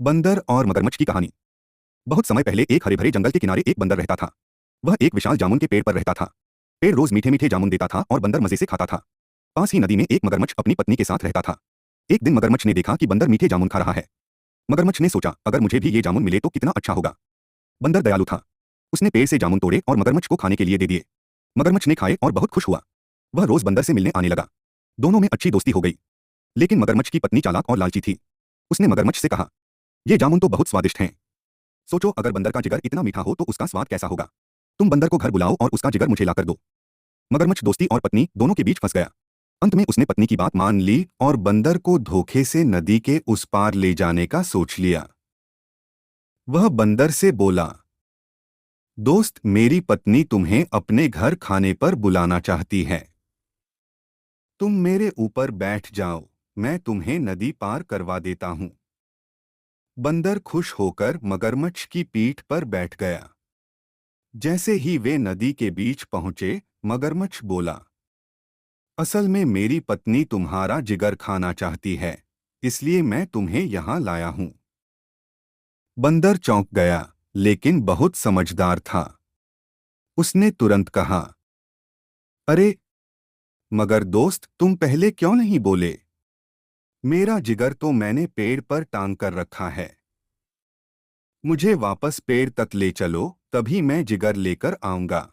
बंदर और मगरमच्छ की कहानी। बहुत समय पहले एक हरे भरे जंगल के किनारे एक बंदर रहता था। वह एक विशाल जामुन के पेड़ पर रहता था। पेड़ रोज मीठे मीठे जामुन देता था और बंदर मजे से खाता था। पास ही नदी में एक मगरमच्छ अपनी पत्नी के साथ रहता था। एक दिन मगरमच्छ ने देखा कि बंदर मीठे जामुन खा रहा है। मगरमच्छ ने सोचा, अगर मुझे भी ये जामुन मिले तो कितना अच्छा होगा। बंदर दयालु था। उसने पेड़ से जामुन तोड़े और मगरमच्छ को खाने के लिए दे दिए। मगरमच्छ ने खाए और बहुत खुश हुआ। वह रोज बंदर से मिलने आने लगा। दोनों में अच्छी दोस्ती हो गई। लेकिन मगरमच्छ की पत्नी चालाक और लालची थी। उसने मगरमच्छ से कहा, ये जामुन तो बहुत स्वादिष्ट हैं। सोचो, अगर बंदर का जिगर इतना मीठा हो तो उसका स्वाद कैसा होगा। तुम बंदर को घर बुलाओ और उसका जिगर मुझे लाकर दो। मगरमच्छ दोस्ती और पत्नी दोनों के बीच फंस गया। अंत में उसने पत्नी की बात मान ली और बंदर को धोखे से नदी के उस पार ले जाने का सोच लिया। वह बंदर से बोला, दोस्त, मेरी पत्नी तुम्हें अपने घर खाने पर बुलाना चाहती है। तुम मेरे ऊपर बैठ जाओ, मैं तुम्हें नदी पार करवा देता हूं। बंदर खुश होकर मगरमच्छ की पीठ पर बैठ गया। जैसे ही वे नदी के बीच पहुंचे, मगरमच्छ बोला, असल में मेरी पत्नी तुम्हारा जिगर खाना चाहती है, इसलिए मैं तुम्हें यहां लाया हूं। बंदर चौंक गया, लेकिन बहुत समझदार था। उसने तुरंत कहा, अरे मगर दोस्त, तुम पहले क्यों नहीं बोले? मेरा जिगर तो मैंने पेड़ पर टांग कर रखा है। मुझे वापस पेड़ तक ले चलो, तभी मैं जिगर लेकर आऊंगा।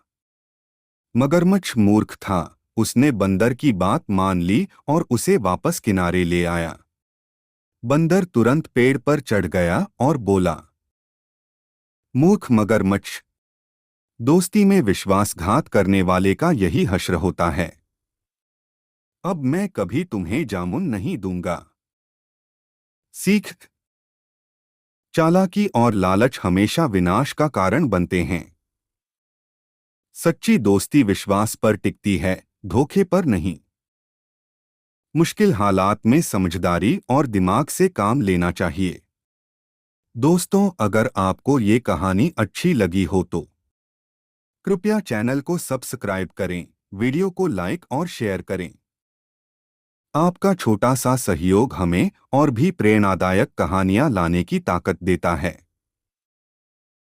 मगरमच्छ मूर्ख था। उसने बंदर की बात मान ली और उसे वापस किनारे ले आया। बंदर तुरंत पेड़ पर चढ़ गया और बोला, मूर्ख मगरमच्छ, दोस्ती में विश्वासघात करने वाले का यही हश्र होता है। अब मैं कभी तुम्हें जामुन नहीं दूंगा। सीख, चालाकी और लालच हमेशा विनाश का कारण बनते हैं। सच्ची दोस्ती विश्वास पर टिकती है, धोखे पर नहीं। मुश्किल हालात में समझदारी और दिमाग से काम लेना चाहिए। दोस्तों, अगर आपको ये कहानी अच्छी लगी हो तो कृपया चैनल को सब्सक्राइब करें, वीडियो को लाइक और शेयर करें। आपका छोटा सा सहयोग हमें और भी प्रेरणादायक कहानियां लाने की ताकत देता है।